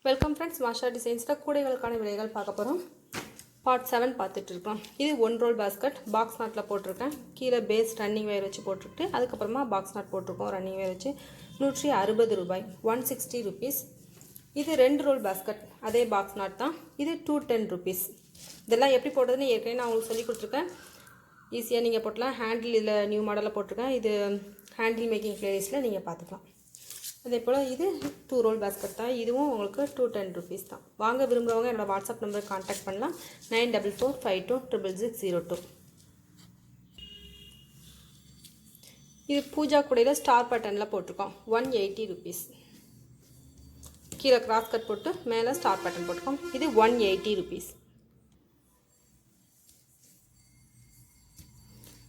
Welcome friends, மாஷா டிசைன்ஸில் கூடைகளுக்கான விலைகள் பார்க்க போகிறோம். பார்ட் 7 பார்த்துட்டு இருக்கோம். இது 1 ரோல் பாஸ்கெட் பாக்ஸ் நாட்டில் போட்டிருக்கேன். கீழே பேஸ் ரன்னிங் வயர் வச்சு போட்டுக்கிட்டு அதுக்கப்புறமா பாக்ஸ் நாட் போட்டிருக்கோம். ரன்னிங் வயர் வச்சு 160 ரூபாய், 160 ருபீஸ். இது 2 ரோல் பாஸ்கெட், அதே பாக்ஸ் நாட் தான். இது 210 ருபீஸ். இதெல்லாம் எப்படி போடுறதுன்னு ஏற்கனவே நான் உங்களுக்கு சொல்லி கொடுத்துருக்கேன். ஈஸியாக நீங்கள் போட்டலாம். ஹேண்டில் இதில் நியூ மாடலில் போட்டிருக்கேன். இது ஹேண்டில் மேக்கிங் பிளேலிஸ்ட்டில் நீங்கள் பார்த்துக்கலாம். அதே போல் இது 2 ரோல் பாஸ்கெட் தான். இதுவும் உங்களுக்கு 210 ருபீஸ் தான். வாங்க விரும்புகிறவங்க என்னோடய வாட்ஸ்அப் நம்பருக்கு கான்டாக்ட் பண்ணலாம். 9445266602. இது பூஜா கூடையில் ஸ்டார் பட்டனில் போட்டிருக்கோம். 180 ருபீஸ். கீழே கிராஸ் கட் போட்டு மேலே ஸ்டார் பட்டன் போட்டிருக்கோம். இது 180 ருபீஸ்.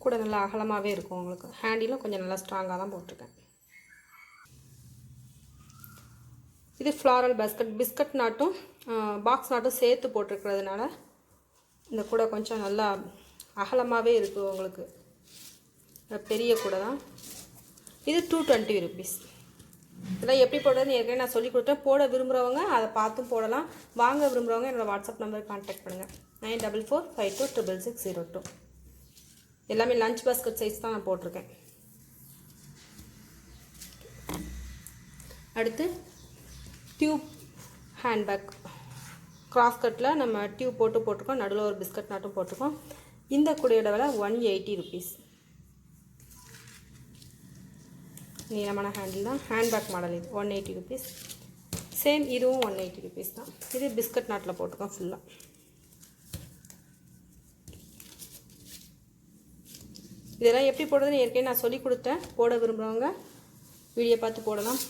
கூட நல்லா அகலமாகவே இருக்கும். உங்களுக்கு ஹேண்டிலும் கொஞ்சம் நல்லா ஸ்ட்ராங்காக தான் போட்டிருக்கேன். இது ஃப்ளாரல் பாஸ்கெட், பிஸ்கட் நாட்டும் பாக்ஸ் நாட்டும் சேர்த்து போட்டிருக்கிறதுனால இந்த கூடை கொஞ்சம் நல்லா அகலமாகவே இருக்குது. உங்களுக்கு பெரிய கூடை தான். இது 220 ருபீஸ். இதெல்லாம் எப்படி போடுறதுன்னு ஏற்கனவே நான் சொல்லி கொடுத்தேன். போட விரும்புகிறவங்க அதை பார்த்தும் போடலாம். வாங்க விரும்புகிறவங்க என்னோடய வாட்ஸ்அப் நம்பருக்கு கான்டாக்ட் பண்ணுங்கள். 9445266602. எல்லாமே லஞ்ச் பாஸ்கெட் சைஸ் தான் நான் போட்டிருக்கேன். அடுத்து டியூப் ஹேண்ட்பேக் கிராஸ் கட்டில் நம்ம டியூப் போட்டிருக்கோம். நடுவில் ஒரு பிஸ்கட் நாட்டும் போட்டிருக்கோம். இந்த கூடையோட விலை 180 ருபீஸ். நீளமான ஹேண்டில் தான். ஹேண்ட்பேக் மாடல் இது 180 ருபீஸ். சேம் இதுவும் 180 ருபீஸ் தான். இது பிஸ்கட் நாட்டில் போட்டிருக்கோம் ஃபுல்லாக. இதெல்லாம் எப்படி போடுறதுன்னு ஏற்கனவே நான் சொல்லி கொடுத்தேன். போட விரும்புகிறவங்க வீடியோ பார்த்து போடலாம்.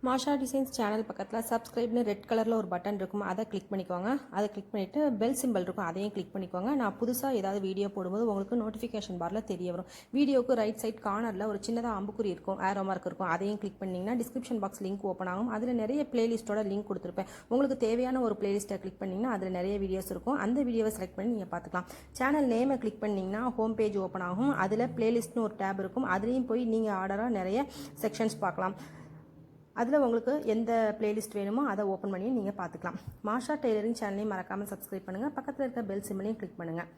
மாஷா டிசைன்ஸ் சேனல் பக்கத்தில் சப்ஸ்கிரைப்னு ரெட் கலரில் ஒரு பட்டன் இருக்கும். அதை கிளிக் பண்ணிக்கோங்க. அதை கிளிக் பண்ணிவிட்டு பெல் சிம்பிள் இருக்கும், அதையும் கிளிக் பண்ணிக்கோங்க. நான் புதுசாக ஏதாவது வீடியோ போடும்போது உங்களுக்கு நோட்டிஃபிகேஷன் பாரில் தெரிய வரும். வீடியோக்கு ரைட் சைட் கார்னரில் ஒரு சின்னதாக அம்புக்குறி இருக்கும், ஏரோ மார்க் இருக்கும். அதையும் கிளிக் பண்ணிங்கன்னா டிஸ்கிரிப்ஷன் பாக்ஸ் லிங்க் ஓப்பன் ஆகும். அதில் நிறைய பிளேலிஸ்ட்டோட லிங்க் கொடுத்துருப்பேன். உங்களுக்கு தேவையான ஒரு பிளேலிஸ்ட்டை கிளிக் பண்ணிங்கன்னா அதில் நிறைய வீடியோஸ் இருக்கும். அந்த வீடியோவை செலக்ட் பண்ணி நீங்கள் பார்த்துக்கலாம். சேனல் நேமை கிளிக் பண்ணிங்கன்னா ஹோம் பேஜ் ஓப்பன் ஆகும். அதில் பிளேலிஸ்ட்னு ஒரு டேப் இருக்கும். அதுலேயும் போய் நீங்கள் ஆர்டராக நிறைய செக்ஷன்ஸ் பார்க்கலாம். அதில் உங்களுக்கு எந்த பிளேலிஸ்ட் வேணுமோ அதை ஓப்பன் பண்ணி நீங்கள் பார்த்துக்கலாம். மாஷா டெய்லரிங் சேனலையும் மறக்காமல் சப்ஸ்கிரைப் பண்ணுங்கள். பக்கத்தில் இருக்க பெல் சிம்பிளையும் கிளிக் பண்ணுங்கள்.